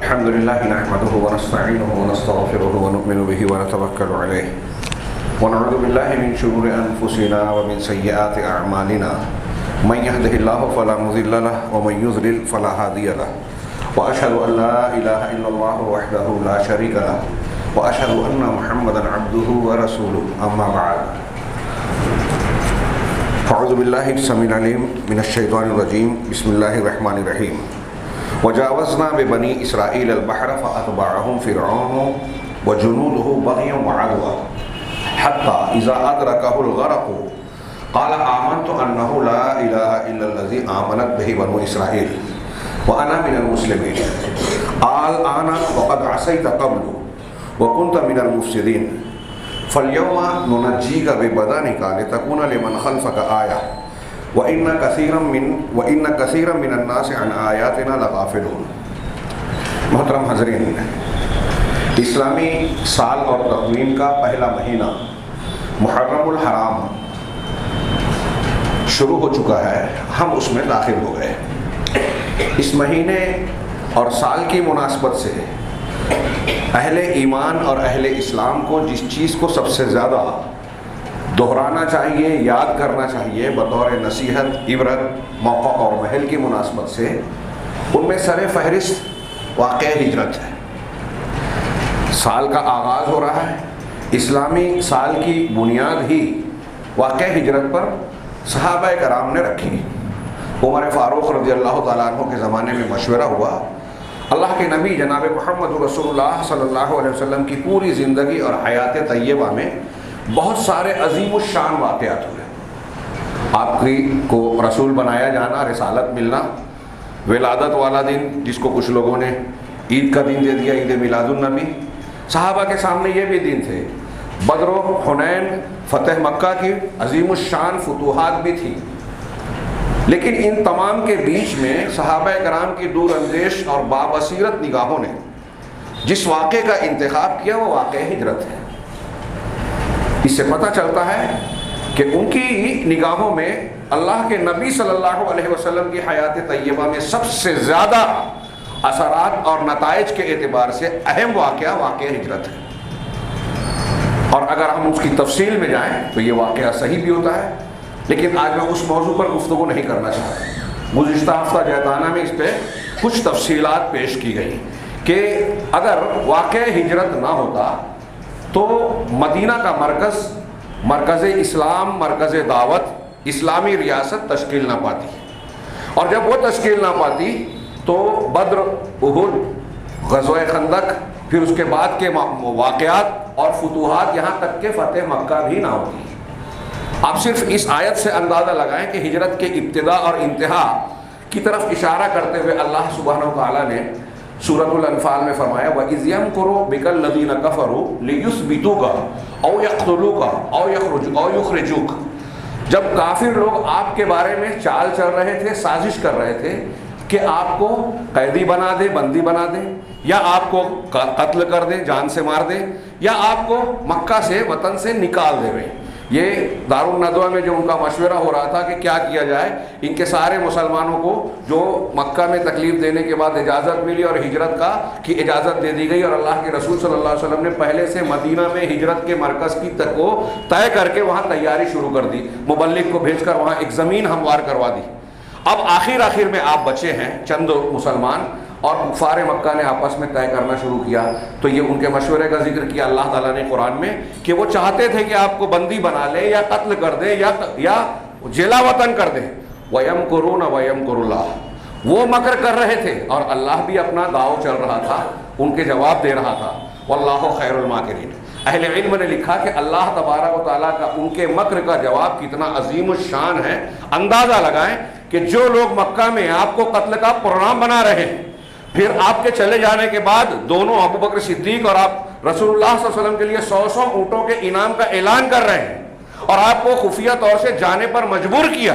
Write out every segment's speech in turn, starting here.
الحمد لله نحمده ونستعينه ونستغفره ونؤمن به ونتوكل عليه ونعوذ بالله من شرور أنفسنا ومن سيئات أعمالنا من يهده الله فلا مضل له ومن يضلل فلا هادي له وأشهد أن لا إله إلا الله وحده لا شريك له وأشهد أن محمدا عبده ورسوله أما بعد أعوذ بالله السميع العليم من الشيطان الرجيم بسم الله الرحمن الرحيم وجاوزنا ببني إسرائيل البحر فأتبعهم فرعون وجنوده بغيا وعدوا حتى إذا أدركه الغرق قال آمنت أنه لا إله إلا الذي آمنت به بنو إسرائيل وأنا من المسلمين الآن وقد عصيت قبل وكنت من المفسدين فاليوم ننجيك ببدنك لتكون لمن خلفك آية وإن كثيرا من الناس عن آياتنا لغافلون. محترم حضرین، اسلامی سال اور تقویم کا پہلا مہینہ محرم الحرام شروع ہو چکا ہے، ہم اس میں داخل ہو گئے. اس مہینے اور سال کی مناسبت سے اہل ایمان اور اہل اسلام کو جس چیز کو سب سے زیادہ دہرانا چاہیے، یاد کرنا چاہیے بطور نصیحت، عبرت، موقع اور محل کی مناسبت سے، ان میں سر فہرست واقعہ ہجرت ہے. سال کا آغاز ہو رہا ہے. اسلامی سال کی بنیاد ہی واقعہ ہجرت پر صحابہ کرام نے رکھی. عمر فاروق رضی اللہ تعالیٰ عنہ کے زمانے میں مشورہ ہوا. اللہ کے نبی جناب محمد رسول اللہ صلی اللہ علیہ وسلم کی پوری زندگی اور حیات طیبہ میں بہت سارے عظیم الشان واقعات ہوئے. آپ کو رسول بنایا جانا، رسالت ملنا، ولادت والا دن جس کو کچھ لوگوں نے عید کا دن دے دیا، عید میلاد النبی. صحابہ کے سامنے یہ بھی دن تھے. بدر و حنین، فتح مکہ کی عظیم الشان فتوحات بھی تھی. لیکن ان تمام کے بیچ میں صحابہ کرام کی دور اندیش اور بابصیرت نگاہوں نے جس واقعے کا انتخاب کیا وہ واقعہ ہجرت ہے. اس سے پتہ چلتا ہے کہ ان کی نگاہوں میں اللہ کے نبی صلی اللہ علیہ وسلم کی حیات طیبہ میں سب سے زیادہ اثرات اور نتائج کے اعتبار سے اہم واقعہ ہجرت ہے. اور اگر ہم اس کی تفصیل میں جائیں تو یہ واقعہ صحیح بھی ہوتا ہے، لیکن آج میں اس موضوع پر گفتگو نہیں کرنا چاہتا. گزشتہ ہفتہ جیتانہ میں اس پہ کچھ تفصیلات پیش کی گئی کہ اگر واقعہ ہجرت نہ ہوتا تو مدینہ کا مرکز اسلام، مرکز دعوت، اسلامی ریاست تشکیل نہ پاتی. اور جب وہ تشکیل نہ پاتی تو بدر، احد، غزوہ خندق، پھر اس کے بعد کے واقعات اور فتوحات، یہاں تک کہ فتح مکہ بھی نہ ہوتی. آپ صرف اس آیت سے اندازہ لگائیں کہ ہجرت کے ابتدا اور انتہا کی طرف اشارہ کرتے ہوئے اللہ سبحانہ و تعالیٰ نے سورۃ الانفال میں فرمایا وَإِذْ يَمْكُرُ بِكَ الَّذِينَ كَفَرُوا لِيُثْبِتُوكَ أَوْ يَقْتُلُوكَ أَوْ يُخْرِجُوكَ. جب کافر لوگ آپ کے بارے میں چال چل رہے تھے، سازش کر رہے تھے کہ آپ کو قیدی بنا دے، بندی بنا دے، یا آپ کو قتل کر دے، جان سے مار دے، یا آپ کو مکہ سے، وطن سے نکال دے. یہ دارالندوہ میں جو ان کا مشورہ ہو رہا تھا کہ کیا کیا جائے، ان کے سارے مسلمانوں کو جو مکہ میں تکلیف دینے کے بعد اجازت ملی اور ہجرت کی اجازت دے دی گئی، اور اللہ کے رسول صلی اللہ علیہ وسلم نے پہلے سے مدینہ میں ہجرت کے مرکز کی کو طے کر کے وہاں تیاری شروع کر دی، مبلغ کو بھیج کر وہاں ایک زمین ہموار کروا دی. اب آخر میں آپ بچے ہیں چند مسلمان، اور کفار مکہ نے آپس میں طے کرنا شروع کیا. تو یہ ان کے مشورے کا ذکر کیا اللہ تعالیٰ نے قرآن میں کہ وہ چاہتے تھے کہ آپ کو بندی بنا لے، یا قتل کر دے، یا جلا وطن کر دے. وَيَمْكُرُونَ وَيَمْكُرُ اللَّهُ. وہ مکر کر رہے تھے اور اللہ بھی اپنا داؤ چل رہا تھا، ان کے جواب دے رہا تھا. وَاللَّهُ خَيْرُ الْمَاكِرِينَ. اہل علم نے لکھا کہ اللہ تبارک و تعالیٰ کا ان کے مکر کا جواب کتنا عظیم الشان ہے. اندازہ لگائیں کہ جو لوگ مکہ میں آپ کو قتل کا پروگرام بنا رہے ہیں، پھر آپ کے چلے جانے کے بعد دونوں ابو بکر صدیق اور آپ رسول اللہ صلی اللہ علیہ وسلم کے لیے 100 اونٹوں کے انعام کا اعلان کر رہے ہیں اور آپ کو خفیہ طور سے جانے پر مجبور کیا،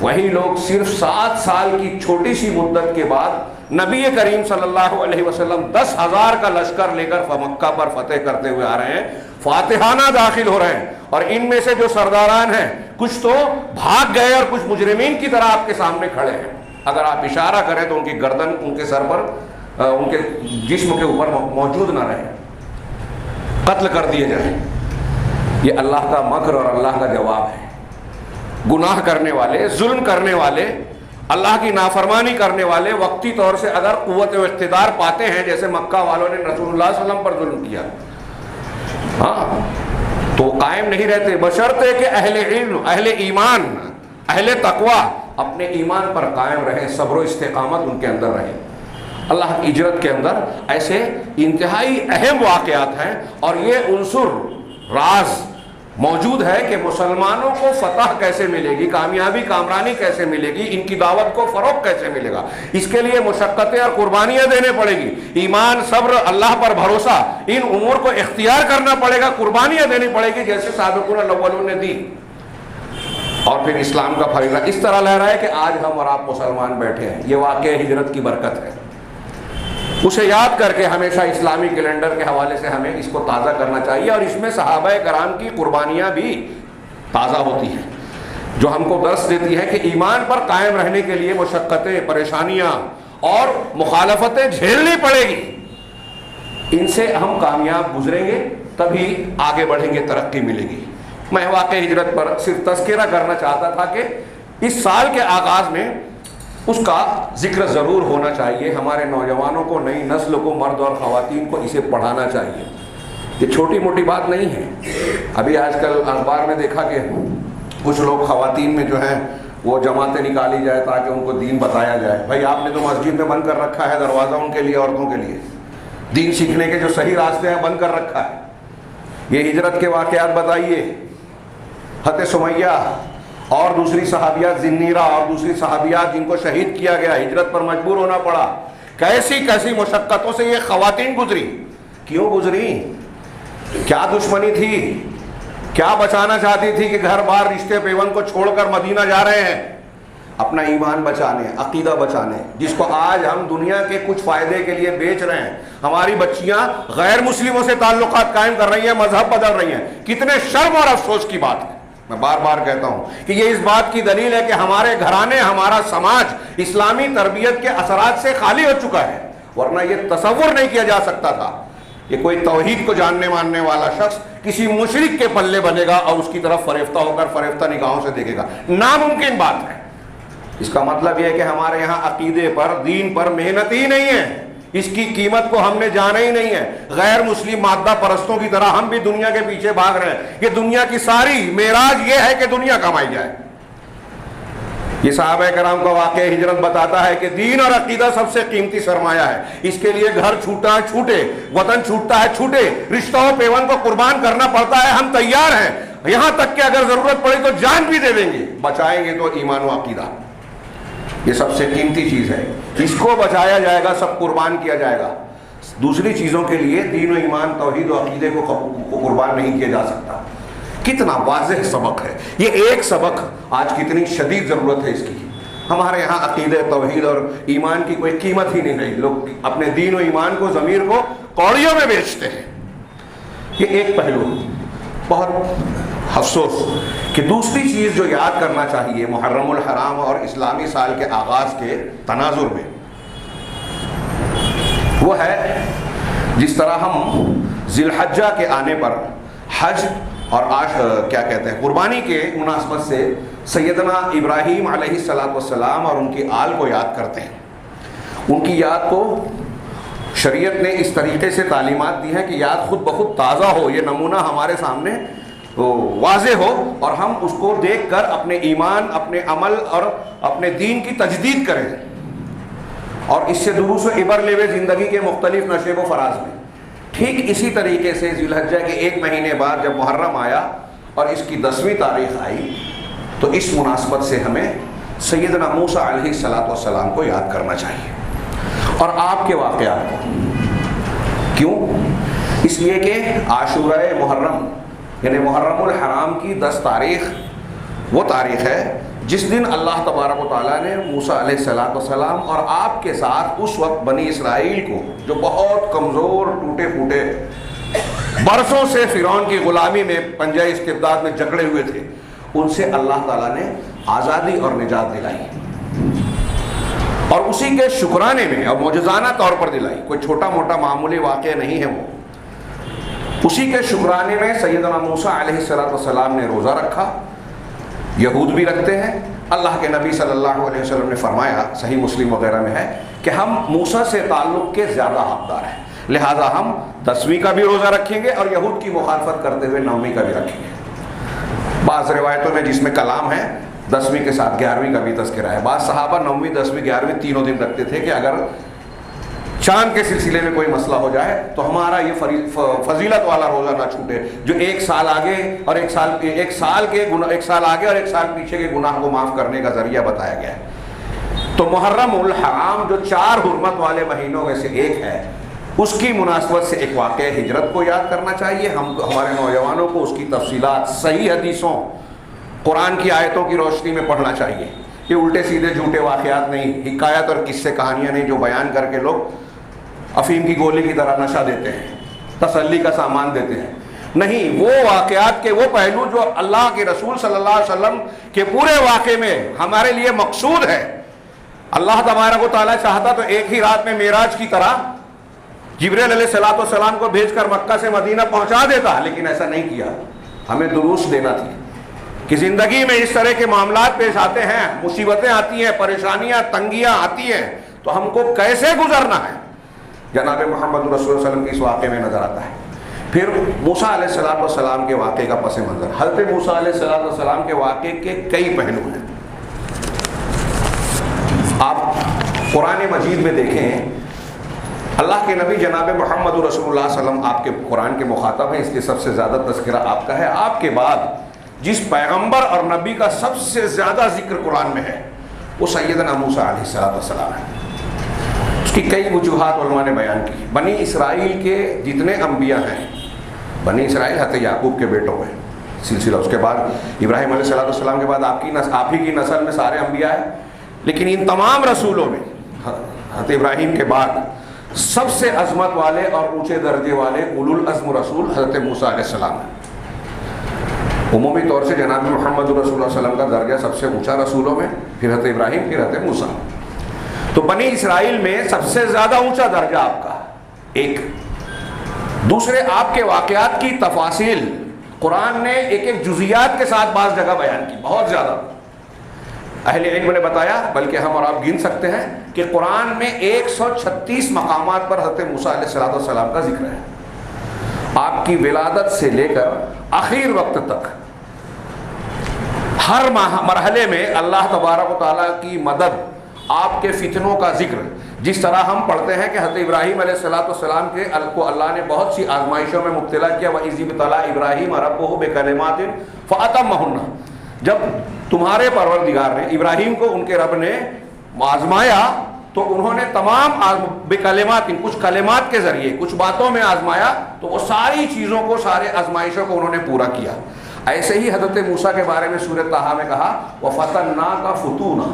وہی لوگ صرف 7 سال کی چھوٹی سی مدت کے بعد نبی کریم صلی اللہ علیہ وسلم 10,000 کا لشکر لے کر مکہ پر فتح کرتے ہوئے آ رہے ہیں، فاتحانہ داخل ہو رہے ہیں. اور ان میں سے جو سرداران ہیں کچھ تو بھاگ گئے اور کچھ مجرمین کی طرح آپ کے سامنے کھڑے ہیں. اگر آپ اشارہ کریں تو ان کی گردن ان کے سر پر ان کے جسم کے اوپر موجود نہ رہے، قتل کر دیے جائیں۔ یہ اللہ کا مکر اور اللہ کا جواب ہے۔ گناہ کرنے والے، ظلم کرنے والے، اللہ کی نافرمانی کرنے والے وقتی طور سے اگر قوت و اقتدار پاتے ہیں، جیسے مکہ والوں نے رسول اللہ صلی اللہ علیہ وسلم پر ظلم کیا، ہاں، تو قائم نہیں رہتے، بشرطے کہ اہل علم، اہل ایمان، اہل تقوی اپنے ایمان پر قائم رہیں، صبر و استقامت ان کے اندر رہے۔ اللہ کی ہجرت کے اندر ایسے انتہائی اہم واقعات ہیں، اور یہ عنصر راز موجود ہے کہ مسلمانوں کو فتح کیسے ملے گی، کامیابی کامرانی کیسے ملے گی، ان کی دعوت کو فروغ کیسے ملے گا۔ اس کے لیے مشقتیں اور قربانیاں دینے پڑے گی، ایمان، صبر، اللہ پر بھروسہ، ان امور کو اختیار کرنا پڑے گا، قربانیاں دینی پڑے گی جیسے سابقون الاولون نے دی، اور پھر اسلام کا فریضہ اس طرح لہرا ہے کہ آج ہم اور آپ مسلمان بیٹھے ہیں۔ یہ واقعہ ہجرت کی برکت ہے، اسے یاد کر کے ہمیشہ اسلامی کیلنڈر کے حوالے سے ہمیں اس کو تازہ کرنا چاہیے، اور اس میں صحابہ کرام کی قربانیاں بھی تازہ ہوتی ہیں، جو ہم کو درس دیتی ہے کہ ایمان پر قائم رہنے کے لیے مشقتیں، پریشانیاں اور مخالفتیں جھیلنی پڑے گی، ان سے ہم کامیاب گزریں گے، تبھی آگے بڑھیں گے، ترقی ملے گی۔ میں واقع ہجرت پر صرف تذکرہ کرنا چاہتا تھا کہ اس سال کے آغاز میں اس کا ذکر ضرور ہونا چاہیے، ہمارے نوجوانوں کو، نئی نسل کو، مرد اور خواتین کو اسے پڑھانا چاہیے۔ یہ چھوٹی موٹی بات نہیں ہے۔ ابھی آج کل اخبار میں دیکھا کہ کچھ لوگ خواتین میں جو ہیں وہ جماعتیں نکالی جائے تاکہ ان کو دین بتایا جائے۔ بھائی آپ نے تو مسجد میں بند کر رکھا ہے دروازہ ان کے لیے، عورتوں کے لیے، دین سیکھنے کے جو صحیح راستے ہیں بند کر رکھا ہے۔ یہ ہجرت کے واقعات بتائیے، حضرت سمیہ اور دوسری صحابیات زنیرہ اور دوسری صحابیات جن کو شہید کیا گیا، ہجرت پر مجبور ہونا پڑا، کیسی کیسی مشقتوں سے یہ خواتین گزری، کیوں گزری، کیا دشمنی تھی، کیا بچانا چاہتی تھی کہ گھر بار رشتے پیوند کو چھوڑ کر مدینہ جا رہے ہیں، اپنا ایمان بچانے، عقیدہ بچانے، جس کو آج ہم دنیا کے کچھ فائدے کے لیے بیچ رہے ہیں۔ ہماری بچیاں غیر مسلموں سے تعلقات قائم کر رہی ہیں، مذہب بدل رہی ہیں، کتنے شرم اور افسوس کی بات ہے۔ میں بار بار کہتا ہوں کہ یہ اس بات کی دلیل ہے کہ ہمارے گھرانے، ہمارا سماج اسلامی تربیت کے اثرات سے خالی ہو چکا ہے، ورنہ یہ تصور نہیں کیا جا سکتا تھا کہ کوئی توحید کو جاننے ماننے والا شخص کسی مشرک کے پلے بنے گا اور اس کی طرف فریفتہ ہو کر فریفتہ نگاہوں سے دیکھے گا، ناممکن بات ہے۔ اس کا مطلب یہ ہے کہ ہمارے یہاں عقیدے پر، دین پر محنت ہی نہیں ہے، اس کی قیمت کو ہم نے جانا ہی نہیں ہے۔ غیر مسلم مادہ پرستوں کی طرح ہم بھی دنیا کے پیچھے بھاگ رہے ہیں کہ دنیا کی ساری معراج یہ ہے کہ دنیا کمائی جائے۔ یہ صحابہ کرام کا واقعہ ہجرت بتاتا ہے کہ دین اور عقیدہ سب سے قیمتی سرمایہ ہے، اس کے لیے گھر چھوٹا ہے چھوٹے، وطن چھوٹتا ہے چھوٹے، رشتوں پیوند کو قربان کرنا پڑتا ہے، ہم تیار ہیں، یہاں تک کہ اگر ضرورت پڑی تو جان بھی دے دیں گے، بچائیں گے تو ایمان و عقیدہ، یہ سب سے قیمتی چیز ہے، اس کو بچایا جائے گا، سب قربان کیا جائے گا۔ دوسری چیزوں کے لیے دین و ایمان، توحید و عقیدے کو قربان نہیں کیا جا سکتا۔ کتنا واضح سبق ہے یہ، ایک سبق آج کتنی شدید ضرورت ہے اس کی۔ ہمارے یہاں عقیدے، توحید اور ایمان کی کوئی قیمت ہی نہیں رہی، لوگ اپنے دین و ایمان کو، ضمیر کو کوڑیوں میں بیچتے ہیں۔ یہ ایک پہلو، بہت افسوس کہ دوسری چیز جو یاد کرنا چاہیے محرم الحرام اور اسلامی سال کے آغاز کے تناظر میں، وہ ہے جس طرح ہم ذی الحجہ کے آنے پر حج اور کیا کہتے ہیں قربانی کے مناسبت سے سیدنا ابراہیم علیہ السلام اور ان کی آل کو یاد کرتے ہیں۔ ان کی یاد کو شریعت نے اس طریقے سے تعلیمات دی ہیں کہ یاد خود بخود تازہ ہو، یہ نمونہ ہمارے سامنے واضح ہو، اور ہم اس کو دیکھ کر اپنے ایمان، اپنے عمل اور اپنے دین کی تجدید کریں، اور اس سے دروس و عبر لے ہوئے زندگی کے مختلف نشیب و فراز میں۔ ٹھیک اسی طریقے سے ذی الحجہ کے ایک مہینے بعد جب محرم آیا اور اس کی 10ویں تاریخ آئی، تو اس مناسبت سے ہمیں سیدنا موسیٰ علیہ السلام کو یاد کرنا چاہیے اور آپ کے واقعات کو۔ کیوں؟ اس لیے کہ عاشورہ محرم یعنی محرم الحرام کی 10 تاریخ وہ تاریخ ہے جس دن اللہ تبارک و تعالیٰ نے موسیٰ علیہ السلام اور آپ کے ساتھ اس وقت بنی اسرائیل کو، جو بہت کمزور، ٹوٹے پھوٹے، برسوں سے فرعون کی غلامی میں، پنجہ استبداد میں جکڑے ہوئے تھے، ان سے اللہ تعالیٰ نے آزادی اور نجات دلائی۔ اور اسی کے شکرانے میں اور معجزانہ طور پر دلائی، کوئی چھوٹا موٹا معمولی واقعہ نہیں ہے وہ، اسی کے شکرانے میں سیدنا موسیٰ علیہ السلام نے روزہ رکھا، یہود بھی رکھتے ہیں۔ اللہ کے نبی صلی اللہ علیہ وسلم نے فرمایا، صحیح مسلم وغیرہ میں ہے، کہ ہم موسیٰ سے تعلق کے زیادہ حقدار ہیں، لہٰذا ہم 10ویں کا بھی روزہ رکھیں گے اور یہود کی مخالفت کرتے ہوئے 9ویں کا بھی رکھیں گے۔ بعض روایتوں میں جس میں کلام ہے 10ویں کے ساتھ 11ویں کا بھی تذکرہ ہے۔ بعض صحابہ 9ویں 10ویں 11ویں تینوں دن رکھتے تھے کہ اگر چاند کے سلسلے میں کوئی مسئلہ ہو جائے تو ہمارا یہ فضیلت والا روزہ نہ چھوٹے، جو ایک سال آگے اور ایک سال آگے اور ایک سال پیچھے کے گناہ کو معاف کرنے کا ذریعہ بتایا گیا ہے۔ تو محرم الحرام جو 4 حرمت والے مہینوں میں سے ایک ہے، اس کی مناسبت سے ایک واقعہ ہجرت کو یاد کرنا چاہیے۔ ہمارے نوجوانوں کو اس کی تفصیلات صحیح حدیثوں، قرآن کی آیتوں کی روشنی میں پڑھنا چاہیے۔ یہ الٹے سیدھے جھوٹے واقعات نہیں، حکایت اور قصے کہانیاں نہیں جو بیان کر کے لوگ افیم کی گولی کی طرح نشہ دیتے ہیں، تسلی کا سامان دیتے ہیں۔ نہیں، وہ واقعات کے وہ پہلو جو اللہ کے رسول صلی اللہ علیہ وسلم کے پورے واقعے میں ہمارے لیے مقصود ہے۔ اللہ تبارک و تعالیٰ چاہتا تو ایک ہی رات میں معراج کی طرح جبریل علیہ السلام کو بھیج کر مکہ سے مدینہ پہنچا دیتا، لیکن ایسا نہیں کیا۔ ہمیں دروس دینا تھی کہ زندگی میں اس طرح کے معاملات پیش آتے ہیں، مصیبتیں آتی ہیں، پریشانیاں تنگیاں آتی ہیں، تو ہم کو کیسے گزرنا ہے، جناب محمد رسول اللہ صلی اللہ علیہ وسلم کی اس واقعے میں نظر آتا ہے۔ پھر موسیٰ علیہ السلام کے واقعے کا پس منظر، حضرت موسیٰ علیہ السلام کے واقعے کے کئی پہلو ہیں۔ آپ قرآن مجید میں دیکھیں، اللہ کے نبی جناب محمد رسول اللہ صلی اللہ علیہ وسلم آپ کے قرآن کے مخاطب ہیں، اس لیے سب سے زیادہ تذکرہ آپ کا ہے۔ آپ کے بعد جس پیغمبر اور نبی کا سب سے زیادہ ذکر قرآن میں ہے وہ سیدنا موسیٰ علیہ السلام ہے۔ اس کی کئی وجوہات علماء نے بیان کی۔ بنی اسرائیل کے جتنے انبیاء ہیں، بنی اسرائیل حضرت یعقوب کے بیٹوں ہیں سلسلہ، اس کے بعد ابراہیم علیہ السلام کے بعد آپ ہی کی نسل میں سارے انبیاء ہیں، لیکن ان تمام رسولوں میں حضرت ابراہیم کے بعد سب سے عظمت والے اور اونچے درجے والے اولو العزم رسول حضرت موسیٰ علیہ السلام ہیں۔ عمومی طور سے جناب محمد رسول اللہ صلی اللہ علیہ وسلم کا درجہ سب سے اونچا رسولوں میں، پھر حضرت ابراہیم، پھر حضرت موسیٰ۔ تو بنی اسرائیل میں سب سے زیادہ اونچا درجہ آپ کا ایک۔ دوسرے، آپ کے واقعات کی تفاصیل قرآن نے ایک جزیات کے ساتھ بعض جگہ بیان کی، بہت زیادہ۔ اہل علم نے بتایا، بلکہ ہم اور آپ گن سکتے ہیں کہ قرآن میں 136 مقامات پر حضرت موسیٰ علیہ السلام کا ذکر ہے۔ آپ کی ولادت سے لے کر آخر وقت تک ہر مرحلے میں اللہ تبارک و تعالیٰ کی مدد، آپ کے فتنوں کا ذکر۔ جس طرح ہم پڑھتے ہیں کہ حضرت ابراہیم علیہ السلام کو اللہ نے بہت سی آزمائشوں میں مبتلا کیا، وَإِذِ ابْتَلَىٰ إِبْرَاهِيمَ رَبُّهُ بِكَلِمَاتٍ فَأَتَمَّهُنَّ۔ جب تمہارے پروردگار نے ابراہیم کو ان کے رب نے آزمایا تو انہوں نے تمام بکلمات، کچھ کلمات کے ذریعے، کچھ باتوں میں آزمایا، تو وہ ساری چیزوں کو، سارے آزمائشوں کو انہوں نے پورا کیا۔ ایسے ہی حضرت موسیٰ کے بارے میں سورۃ طٰہٰ میں کہا وَفَتَنَّاكَ فُتُونًا،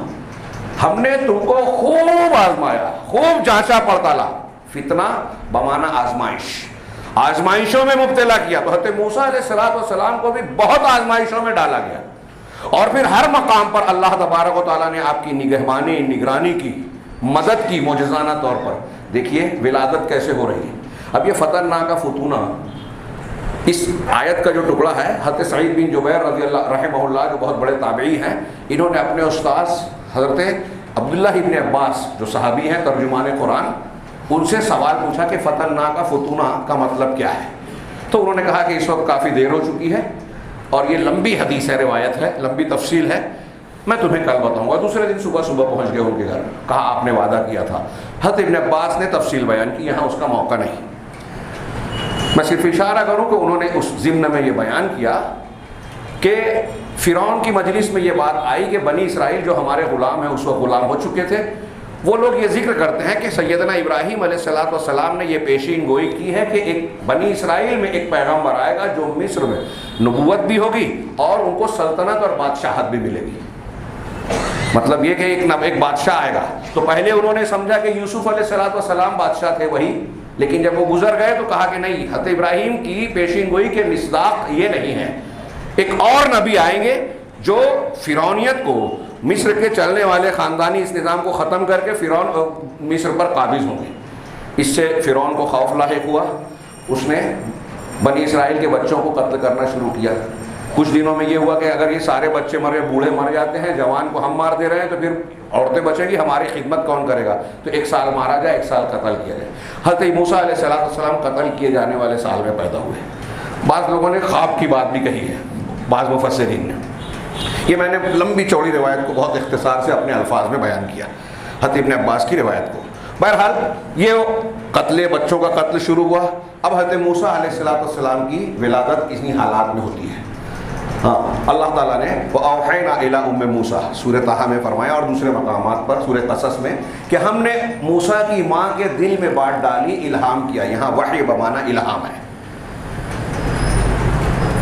ہم نے تم کو خوب آزمایا، خوب جانچا پڑتالا۔ فتنہ بمعنی آزمائش، آزمائشوں میں مبتلا کیا۔ تو حضرت موسیٰ علیہ السلام کو بھی بہت آزمائشوں میں ڈالا گیا، اور پھر ہر مقام پر اللہ تبارک و تعالیٰ نے آپ کی نگہبانی، نگرانی کی، مدد کی معجزانہ طور پر۔ دیکھیے ولادت کیسے ہو رہی ہے۔ اب یہ فتنّاک فتونہ، اس آیت کا جو ٹکڑا ہے، حضرت سعید بن جبیر رضی اللہ رحمہ اللہ جو بہت بڑے تابعی ہیں، انہوں نے اپنے استاذ حضرت عبداللہ ابن عباس جو صحابی ہیں ترجمان قرآن، ان سے سوال پوچھا کہ فتنّاک فتونہ کا مطلب کیا ہے؟ تو انہوں نے کہا کہ اس وقت کافی دیر ہو چکی ہے اور یہ لمبی حدیث ہے، روایت ہے، لمبی تفصیل ہے، میں تمہیں کل بتاؤں گا۔ دوسرے دن صبح پہنچ گئے ان کے گھر، کہا آپ نے وعدہ کیا تھا۔ حضرت ابن عباس نے تفصیل بیان کی، یہاں اس کا موقع نہیں۔ میں صرف اشارہ کروں کہ انہوں نے اس ضمن میں یہ بیان کیا کہ فرعون کی مجلس میں یہ بات آئی کہ بنی اسرائیل جو ہمارے غلام ہیں، اس وقت غلام ہو چکے تھے، وہ لوگ یہ ذکر کرتے ہیں کہ سیدنا ابراہیم علیہ السلام نے یہ پیشین گوئی کی ہے کہ ایک بنی اسرائیل میں ایک پیغمبر آئے گا جو مصر میں نبوت بھی ہوگی اور ان کو سلطنت اور بادشاہت بھی ملے گی۔ مطلب یہ کہ ایک بادشاہ آئے گا۔ تو پہلے انہوں نے سمجھا کہ یوسف علیہ السلام بادشاہ تھے وہی، لیکن جب وہ گزر گئے تو کہا کہ نہیں، حضرت ابراہیم کی پیشین گوئی کے مصداق یہ نہیں ہے، ایک اور نبی آئیں گے جو فرعونیت کو، مصر کے چلنے والے خاندانی اس نظام کو ختم کر کے فرعون مصر پر قابض ہوں گے۔ اس سے فرعون کو خوف لاحق ہوا، اس نے بنی اسرائیل کے بچوں کو قتل کرنا شروع کیا۔ کچھ دنوں میں یہ ہوا کہ اگر یہ سارے بچے مرے، بوڑھے مر جاتے ہیں، جوان کو ہم مار دے رہے ہیں، تو پھر عورتیں بچیں گی، ہماری خدمت کون کرے گا؟ تو 1 سال مارا جائے، 1 سال قتل کیا جائے۔ حضرت موسیٰ علیہ السلام قتل کیے جانے والے سال میں پیدا ہوئے۔ بعض لوگوں نے خواب کی بات بھی کہی ہے، بعض مفسرین نے۔ یہ میں نے لمبی چوڑی روایت کو بہت اختصار سے اپنے الفاظ میں بیان کیا، حضرت ابن عباس کی روایت کو۔ بہرحال یہ قتل بچوں کا قتل شروع ہوا۔ اب حضرت موسیٰ علیہ السلام کی ولادت اسی حالات میں ہوتی ہے۔ ہاں، اللہ تعالیٰ نے وَأَوْحَيْنَا إِلَىٰ أُمِّ موسیٰ سورہ طٰہٰ میں فرمایا، اور دوسرے مقامات پر سورہ قصص میں، کہ ہم نے موسیٰ کی ماں کے دل میں بات ڈالی، الہام کیا۔ یہاں وحی بمعنی الہام ہے،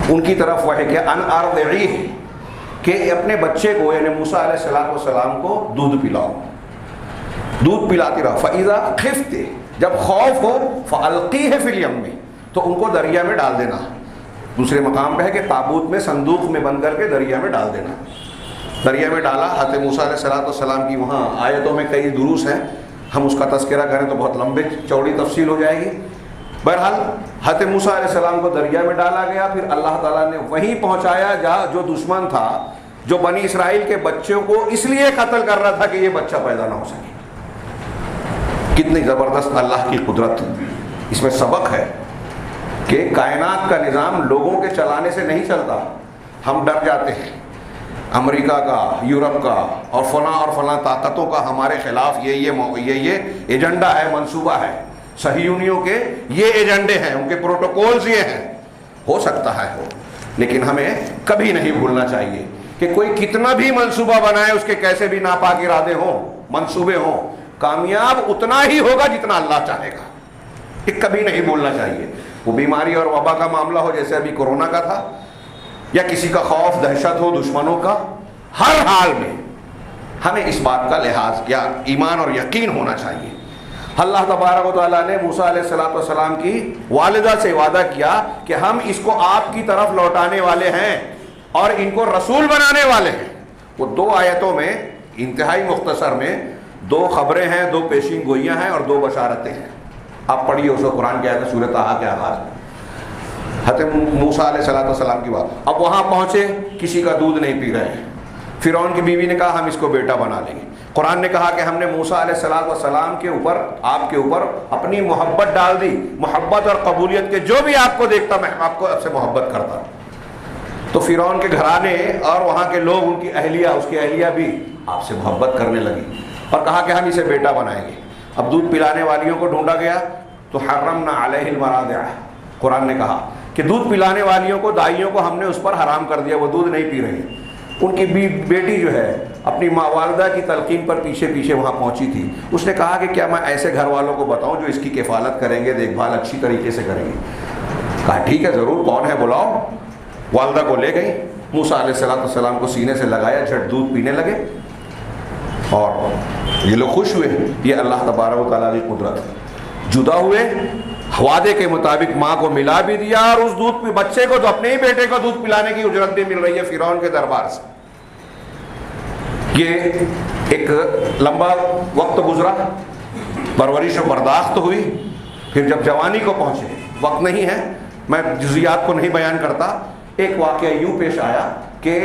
ان کی طرف وحی کیا، ان ارضعیہ، کہ اپنے بچے کو یعنی موسیٰ علیہ السلام کو دودھ پلاؤ، دودھ پلاتی رہو۔ فَإِذَا خِفْتِ، جب خوف ہو، فَأَلْقِيهِ فِي الْيَمِّ، تو ان کو دریا میں ڈال دینا۔ دوسرے مقام پہ ہے کہ تابوت میں صندوق میں بند کر کے دریا میں ڈال دینا۔ دریا میں ڈالا۔ حضرت موسیٰ علیہ السلام کی وہاں آیتوں میں کئی دروس ہیں، ہم اس کا تذکرہ کریں تو بہت لمبی چوڑی تفصیل ہو جائے گی۔ بہرحال حضرت موسیٰ علیہ السلام کو دریا میں ڈالا گیا، پھر اللہ تعالیٰ نے وہیں پہنچایا جہاں جو دشمن تھا، جو بنی اسرائیل کے بچوں کو اس لیے قتل کر رہا تھا کہ یہ بچہ پیدا نہ ہو سکے۔ کتنی زبردست اللہ کی قدرت! اس میں سبق ہے کہ کائنات کا نظام لوگوں کے چلانے سے نہیں چلتا۔ ہم ڈر جاتے ہیں امریکہ کا، یورپ کا اور فلاں طاقتوں کا ہمارے خلاف یہ ایجنڈا ہے، منصوبہ ہے۔ صہیونیوں کے یہ ایجنڈے ہیں، ان کے پروٹوکولز یہ ہیں۔ ہو سکتا ہے ہو، لیکن ہمیں کبھی نہیں بھولنا چاہیے کہ کوئی کتنا بھی منصوبہ بنائے، اس کے کیسے بھی ناپاک ارادے ہوں، منصوبے ہوں، کامیاب اتنا ہی ہوگا جتنا اللہ چاہے گا۔ یہ کبھی نہیں بھولنا چاہیے۔ وہ بیماری اور وبا کا معاملہ ہو جیسے ابھی کورونا کا تھا، یا کسی کا خوف دہشت ہو دشمنوں کا، ہر حال میں ہمیں اس بات کا لحاظ یا ایمان اور یقین ہونا چاہیے۔ اللہ تبارک و تعالیٰ نے موسیٰ علیہ السلام کی والدہ سے وعدہ کیا کہ ہم اس کو آپ کی طرف لوٹانے والے ہیں اور ان کو رسول بنانے والے ہیں۔ وہ 2 آیتوں میں انتہائی مختصر میں 2 خبریں ہیں، 2 پیشین گوئیاں ہیں اور 2 بشارتیں ہیں۔ آپ پڑھیے اس کو، قرآن کی آیت سورہ طٰہٰ کے آغاز میں حضرت موسیٰ علیہ السلام کی بات۔ اب وہاں پہنچے، کسی کا دودھ نہیں پی رہے ہیں۔ فرعون کی بیوی نے کہا ہم اس کو بیٹا بنا لیں گے۔ قرآن نے کہا کہ ہم نے موسیٰ علیہ السلام کے اوپر، آپ کے اوپر اپنی محبت ڈال دی، محبت اور قبولیت کے، جو بھی آپ کو دیکھتا میں آپ کو سے محبت کرتا۔ تو فرعون کے گھرانے اور وہاں کے لوگ، ان کی اہلیہ، اس کی اہلیہ بھی آپ سے محبت کرنے لگی، اور کہا کہ ہم اسے بیٹا بنائیں گے۔ اب دودھ پلانے والیوں کو ڈھونڈا گیا تو حرمنا علیہ المراضع، قرآن نے کہا کہ دودھ پلانے والیوں کو، دائیوں کو ہم نے اس پر حرام کر دیا، وہ دودھ نہیں پی رہی۔ ان کی بیٹی جو ہے اپنی ماں والدہ کی تلقین پر پیچھے پیچھے وہاں پہنچی تھی۔ اس نے کہا کہ کیا میں ایسے گھر والوں کو بتاؤں جو اس کی کفالت کریں گے، دیکھ بھال اچھی طریقے سے کریں گے؟ کہا ٹھیک ہے ضرور، کون ہے بلاؤ۔ والدہ کو لے گئی، موسیٰ علیہ السلام کو سینے سے لگایا، جھٹ دودھ پینے لگے، اور یہ لوگ خوش ہوئے۔ یہ اللہ تبارک و تعالیٰ کی قدرت ہے۔ جدا ہوئے، وعدے کے مطابق ماں کو ملا بھی دیا، اور اس دودھ پہ بچے کو تو اپنے ہی بیٹے کو دودھ پلانے کی اجرت بھی مل رہی ہے فرعون کے دربار سے۔ یہ ایک لمبا وقت گزرا، پرورش و برداشت ہوئی، پھر جب جوانی کو پہنچے، وقت نہیں ہے میں جزیات کو نہیں بیان کرتا، ایک واقعہ یوں پیش آیا کہ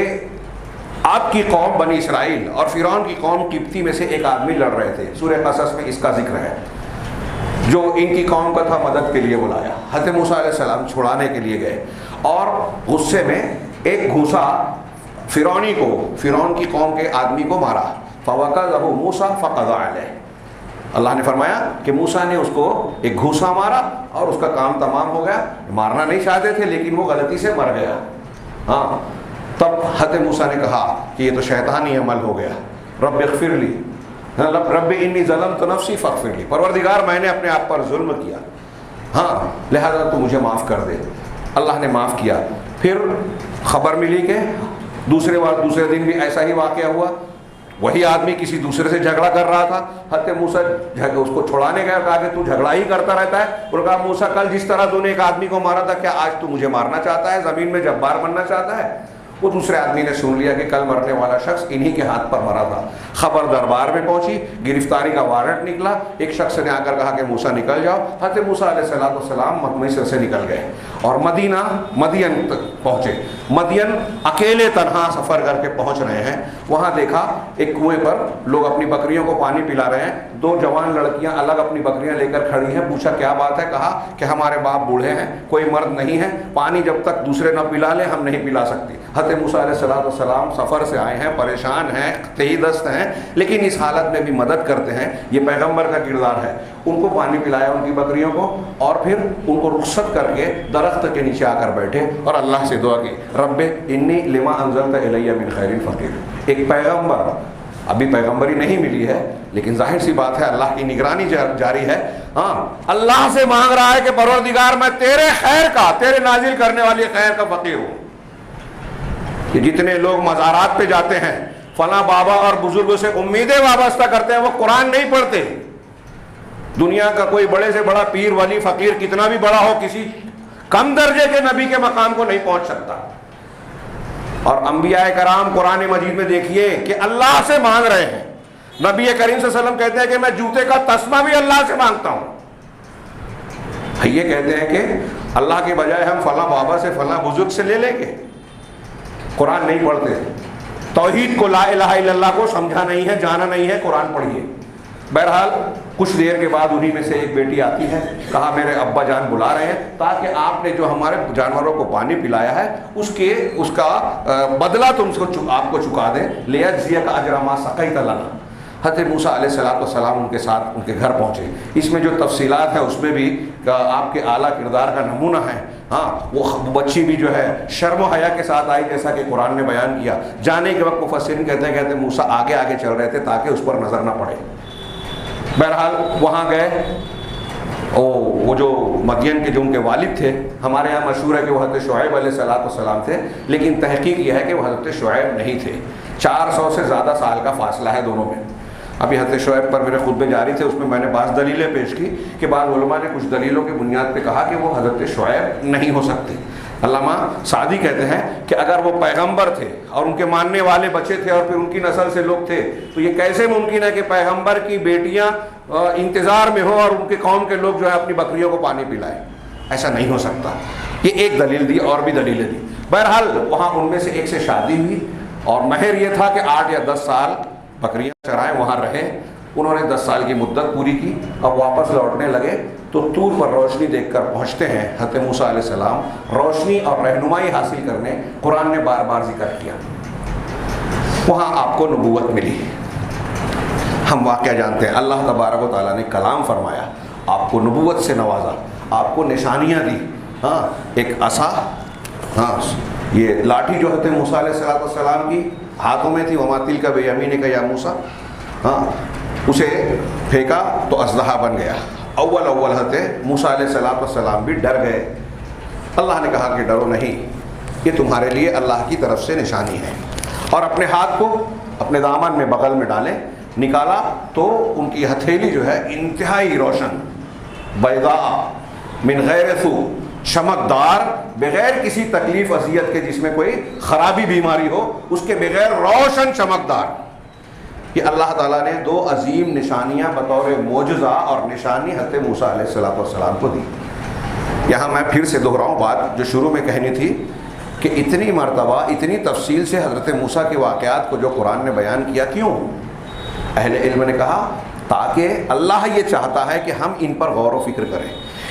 آپ کی قوم بنی اسرائیل اور فرعون کی قوم قبطی میں سے ایک آدمی لڑ رہے تھے۔ سورہ قصص میں اس کا ذکر ہے، جو ان کی قوم کا تھا، مدد کے لیے بلایا۔ حضرت موسیٰ علیہ السلام چھڑانے کے لیے گئے، اور غصے میں ایک گھوسا فرعون کی قوم کے آدمی کو مارا۔ فَوَقَذَهُ مُوسَىٰ فَقَضَىٰ عَلَيْهِ، اللہ نے فرمایا کہ موسیٰ نے اس کو ایک گھوسا مارا اور اس کا کام تمام ہو گیا۔ مارنا نہیں چاہتے تھے لیکن وہ غلطی سے مر گیا۔ ہاں، تب حضرت موسیٰ نے کہا کہ یہ تو شیطانی عمل ہو گیا۔ رب اغفر لی، رب انی ظلمت نفسی فاغفر لی، پروردگار میں نے اپنے آپ پر ظلم کیا، ہاں لہذا تو مجھے معاف کر دے۔ اللہ نے معاف کیا۔ پھر خبر ملی کہ دوسرے دن بھی ایسا ہی واقعہ ہوا، وہی آدمی کسی دوسرے سے جھگڑا کر رہا تھا۔ حضرت موسیٰ اس کو چھڑانے گیا، کہا کہ تو جھگڑا ہی کرتا رہتا ہے۔ انہوں نے کہا موسیٰ کل جس طرح تو نے ایک آدمی کو مارا تھا، کیا آج تو مجھے مارنا چاہتا ہے، زمین میں جبار بننا چاہتا ہے؟ وہ دوسرے آدمی نے سن لیا کہ کل مرنے والا شخص انہی کے ہاتھ پر مرا تھا. خبر دربار میں پہنچی, گرفتاری کا وارنٹ نکلا. ایک شخص نے آ کر کہا کہ موسیٰ نکل جاؤ. حضرت موسیٰ علیہ السلام مصر سے نکل گئے اور مدین تک پہنچے. مدین اکیلے تنہا سفر کر کے پہنچ رہے ہیں. وہاں دیکھا ایک کنویں پر لوگ اپنی بکریوں کو پانی پلا رہے ہیں. 2 جوان لڑکیاں الگ اپنی بکریاں لے کر کھڑی ہیں. پوچھا کیا بات ہے؟ کہا کہ ہمارے باپ بوڑھے ہیں, کوئی مرد نہیں ہے, پانی جب تک دوسرے نہ پلا لیں ہم نہیں پلا سکتی. حضرت موسیٰ علیہ السلام سفر سے آئے ہیں, پریشان ہیں, تہی دست ہیں, لیکن اس حالت میں بھی مدد کرتے ہیں. یہ پیغمبر کا کردار ہے. ان کو پانی پلایا ان کی بکریوں کو, اور پھر ان کو رخصت کر کے درخت کے نیچے آ کر بیٹھے اور اللہ سے دعا کی, رب انی لما انزلت الی من خیر فقیر. ایک پیغمبر, ابھی پیغمبری نہیں ملی ہے لیکن ظاہر سی بات ہے اللہ کی نگرانی جاری ہے. ہاں, اللہ سے مانگ رہا ہے کہ پروردگار میں تیرے خیر کا, تیرے نازل کرنے والی خیر کا فقیر ہوں. کہ جتنے لوگ مزارات پہ جاتے ہیں, فلاں بابا اور بزرگوں سے امیدیں وابستہ کرتے ہیں, وہ قرآن نہیں پڑھتے. دنیا کا کوئی بڑے سے بڑا پیر ولی فقیر کتنا بھی بڑا ہو, کسی کم درجے کے نبی کے مقام کو نہیں پہنچ سکتا. اور انبیاء کرام قرآن مجید میں دیکھیے کہ اللہ سے مانگ رہے ہیں. نبی کریم صلی اللہ علیہ وسلم کہتے ہیں کہ میں جوتے کا تسمہ بھی اللہ سے مانگتا ہوں. یہ کہتے ہیں کہ اللہ کے بجائے ہم فلاں بابا سے فلاں بزرگ سے لے لیں گے. قرآن نہیں پڑھتے, توحید کو, لا الہ الا اللہ کو سمجھا نہیں ہے, جانا نہیں ہے, قرآن پڑھیے. بہرحال کچھ دیر کے بعد انہی میں سے ایک بیٹی آتی ہے. کہا میرے ابا جان بلا رہے ہیں تاکہ آپ نے جو ہمارے جانوروں کو پانی پلایا ہے اس کا بدلہ تم کو آپ کو چکا دیں. لیجزیک اجر ما سقیت لنا. حضرت موسیٰ علیہ السلام ان کے ساتھ ان کے گھر پہنچے. اس میں جو تفصیلات ہیں اس میں بھی آپ کے اعلیٰ کردار کا نمونہ ہے. ہاں, وہ بچی بھی جو ہے شرم و حیا کے ساتھ آئی جیسا کہ قرآن نے بیان کیا. جانے کے وقت مفسرین کہتے ہیں موسیٰ آگے آگے چل رہے تھے تاکہ اس پر نظر نہ پڑے. بہرحال وہاں گئے. وہ جو مدین کے جو ان کے والد تھے, ہمارے یہاں مشہور ہے کہ وہ حضرت شعیب علیہ السلام تھے, لیکن تحقیق یہ ہے کہ وہ حضرت شعیب نہیں تھے. 400 سے زیادہ سال کا فاصلہ ہے دونوں میں. ابھی حضرت شعیب پر میرے خطبے جاری تھے, اس میں نے بعض دلیلیں پیش کی کہ بعض علماء نے کچھ دلیلوں کی بنیاد پہ کہا کہ وہ حضرت شعیب نہیں ہو سکتے. علامہ سعدی کہتے ہیں کہ اگر وہ پیغمبر تھے اور ان کے ماننے والے بچے تھے اور پھر ان کی نسل سے لوگ تھے, تو یہ کیسے ممکن ہے کہ پیغمبر کی بیٹیاں انتظار میں ہوں اور ان کے قوم کے لوگ جو ہے اپنی بکریوں کو پانی پلائیں؟ ایسا نہیں ہو سکتا. یہ ایک دلیل دی, اور بھی دلیلیں دی. بہرحال وہاں ان میں سے ایک سے شادی ہوئی اور مہر یہ تھا کہ 8 یا 10 سال بکریاں چرائیں, وہاں رہیں. انہوں نے 10 سال کی مدت پوری کی. اب واپس لوٹنے لگے تو طور پر روشنی دیکھ کر پہنچتے ہیں. حضرت موسیٰ علیہ السلام روشنی اور رہنمائی حاصل کرنے قرآن نے بار بار ذکر کیا. وہاں آپ کو نبوت ملی. ہم واقعہ جانتے ہیں, اللہ تبارک و تعالیٰ نے کلام فرمایا, آپ کو نبوت سے نوازا, آپ کو نشانیاں دی. ہاں, ایک عصا, ہاں یہ لاٹھی جو حضرت موسیٰ علیہ السلام کی ہاتھوں میں تھی, وما تلک بیمینک یا موسیٰ, ہاں اسے پھینکا تو اژدہا بن گیا. اول حضرت موسیٰ علیہ السلام بھی ڈر گئے. اللہ نے کہا کہ ڈرو نہیں, یہ تمہارے لیے اللہ کی طرف سے نشانی ہے. اور اپنے ہاتھ کو اپنے دامن میں بغل میں ڈالیں. نکالا تو ان کی ہتھیلی جو ہے انتہائی روشن, بیضاء من غیر سوء, چمکدار, بغیر کسی تکلیف اذیت کے, جس میں کوئی خرابی بیماری ہو اس کے بغیر روشن چمکدار. یہ اللہ تعالیٰ نے 2 عظیم نشانیاں بطور معجزہ اور نشانی حضرت موسیٰ علیہ السلام کو دی. یہاں میں پھر سے دہراؤں بات جو شروع میں کہنی تھی کہ اتنی مرتبہ اتنی تفصیل سے حضرت موسیٰ کے واقعات کو جو قرآن نے بیان کیا, کیوں؟ اہل علم نے کہا تاکہ اللہ یہ چاہتا ہے کہ ہم ان پر غور و فکر کریں.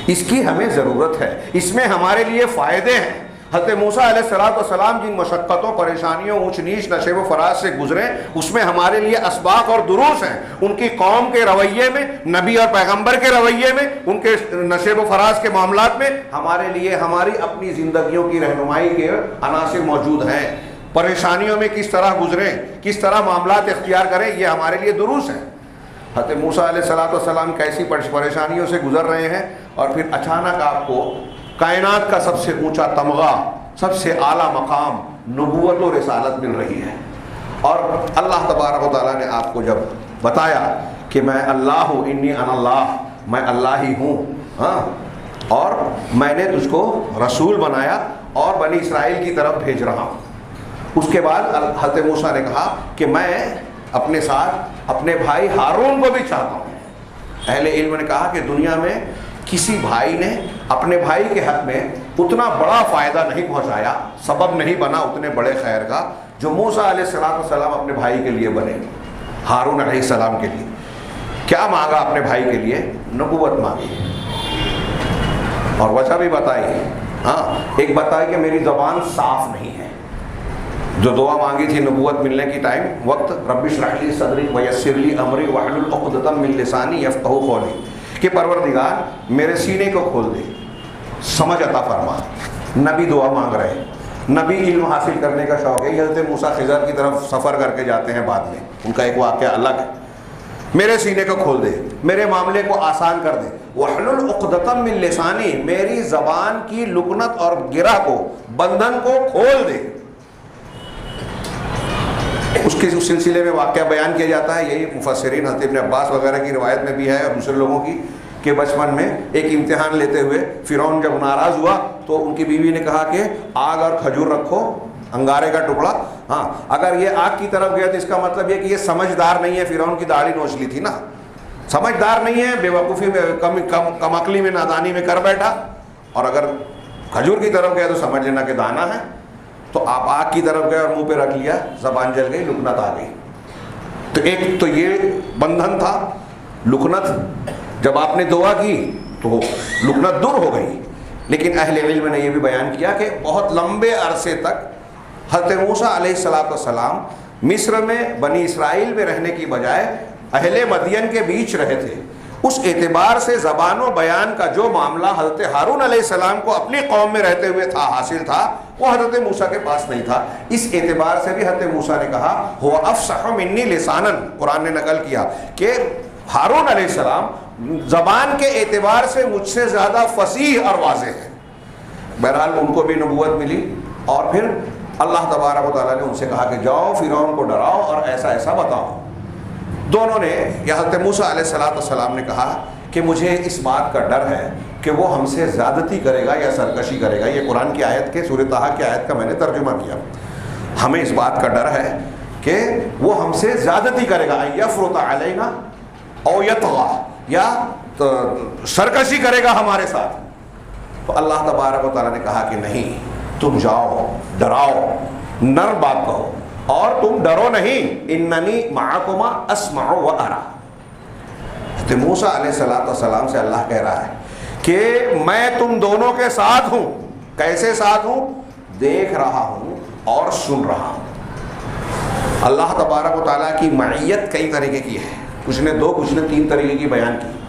اس کی ہمیں ضرورت ہے, اس میں ہمارے لیے فائدے ہیں. حضرت موسیٰ علیہ السلام جن مشقتوں, پریشانیوں, اونچ نیچ, نشیب و فراز سے گزرے, اس میں ہمارے لیے اسباق اور دروس ہیں. ان کی قوم کے رویے میں, نبی اور پیغمبر کے رویے میں, ان کے نشیب و فراز کے معاملات میں ہمارے لیے ہماری اپنی زندگیوں کی رہنمائی کے عناصر موجود ہیں. پریشانیوں میں کس طرح گزریں, کس طرح معاملات اختیار کریں, یہ ہمارے لیے دروس ہیں. حضرت موسیٰ علیہ السلام کیسی پریشانیوں سے گزر رہے ہیں, اور پھر اچانک آپ کو کائنات کا سب سے اونچا تمغہ, سب سے اعلیٰ مقام, نبوت و رسالت مل رہی ہے. اور اللہ تبارک و تعالیٰ نے آپ کو جب بتایا کہ میں اللہ ہوں, انی انا اللہ, میں اللہ ہی ہوں, ہاں, اور میں نے تجھ کو رسول بنایا اور بنی اسرائیل کی طرف بھیج رہا ہوں. اس کے بعد حضرت موسیٰ نے کہا کہ میں اپنے ساتھ اپنے بھائی ہارون کو بھی چاہتا ہوں۔ اہل علم نے کہا کہ دنیا میں کسی بھائی نے اپنے بھائی کے حق میں اتنا بڑا فائدہ نہیں پہنچایا، سبب نہیں بنا اتنے بڑے خیر کا جو موسیٰ علیہ السلام اپنے بھائی کے لیے بنے، ہارون علیہ السلام کے لیے۔ کیا مانگا اپنے بھائی کے لیے؟ نبوت مانگی، اور وجہ بھی بتائی۔ ہاں، ایک بتائی کہ میری زبان صاف نہیں ہے، جو دعا مانگی تھی نبوت ملنے کی ٹائم وقت، رب اشرح لی صدری ویسر لی امری واحلل عقدۃ من لسانی یفقہوا قولی، کہ پروردگار میرے سینے کو کھول دے، سمجھ عطا فرما۔ نبی دعا مانگ رہے ہیں، نبی علم حاصل کرنے کا شوق ہے۔ حضرت موسیٰ خضر کی طرف سفر کر کے جاتے ہیں بعد میں، ان کا ایک واقعہ الگ ہے۔ میرے سینے کو کھول دے، میرے معاملے کو آسان کر دے، وحلل عقدۃ من لسانی، میری زبان کی لکنت اور گرہ کو، بندھن کو کھول دے۔ اس کے سلسلے میں واقعہ بیان کیا جاتا ہے، یہی مفسرین حضرت ابن عباس وغیرہ کی روایت میں بھی ہے اور دوسرے لوگوں کی، کہ بچپن میں ایک امتحان لیتے ہوئے فرعون جب ناراض ہوا تو ان کی بیوی نے کہا کہ آگ اور کھجور رکھو، انگارے کا ٹکڑا، ہاں اگر یہ آگ کی طرف گیا تو اس کا مطلب یہ کہ یہ سمجھدار نہیں ہے۔ فرعون کی داڑھی نوچ لی تھی نا، سمجھدار نہیں ہے، بے وقوفی میں، کم عقلی میں، نادانی میں کر بیٹھا، اور اگر کھجور کی طرف گیا تو سمجھ لینا کہ دانا ہے۔ تو آپ آگ کی طرف گئے اور منہ پہ رکھ لیا، زبان جل گئی، لکنت آ گئی۔ تو ایک تو یہ بندھن تھا، لکنت، جب آپ نے دعا کی تو لکنت دور ہو گئی۔ لیکن اہل علم نے یہ بھی بیان کیا کہ بہت لمبے عرصے تک حضرت موسیٰ علیہ السلام مصر میں بنی اسرائیل میں رہنے کی بجائے اہل مدین کے بیچ رہے تھے۔ اس اعتبار سے زبان و بیان کا جو معاملہ حضرت ہارون علیہ السلام کو اپنی قوم میں رہتے ہوئے تھا، حاصل تھا، وہ حضرت موسیٰ کے پاس نہیں تھا۔ اس اعتبار سے بھی حضرت موسیٰ نے کہا ہو افصح منی لسانا، قرآن نے نقل کیا کہ ہارون علیہ السلام زبان کے اعتبار سے مجھ سے زیادہ فصیح اور واضح ہے۔ بہرحال ان کو بھی نبوت ملی، اور پھر اللہ تبارک و تعالیٰ نے ان سے کہا کہ جاؤ فرعون کو ڈراؤ اور ایسا ایسا بتاؤ۔ دونوں نے، یا حضرت موسیٰ علیہ السلام نے کہا کہ مجھے اس بات کا ڈر ہے کہ وہ ہم سے زیادتی کرے گا یا سرکشی کرے گا۔ یہ قرآن کی آیت کے، سورہ طٰہٰ کی آیت کا میں نے ترجمہ کیا۔ ہمیں اس بات کا ڈر ہے کہ وہ ہم سے زیادتی کرے گا، یفرط علینا او یطغی، یا سرکشی کرے گا ہمارے ساتھ۔ تو اللہ تبارک و تعالیٰ نے کہا کہ نہیں، تم جاؤ، ڈراؤ، نر بات کہو، اور تم ڈرو نہیں، اننی معکما اسمع و ارا۔ حضرت موسیٰ علیہ السلام سے اللہ کہہ رہا ہے کہ میں تم دونوں کے ساتھ ہوں۔ کیسے ساتھ ہوں؟ دیکھ رہا ہوں اور سن رہا ہوں۔ اللہ تبارک و تعالیٰ کی معیت کئی طریقے کی ہے، کچھ نے دو، کچھ نے تین طریقے کی بیان کی۔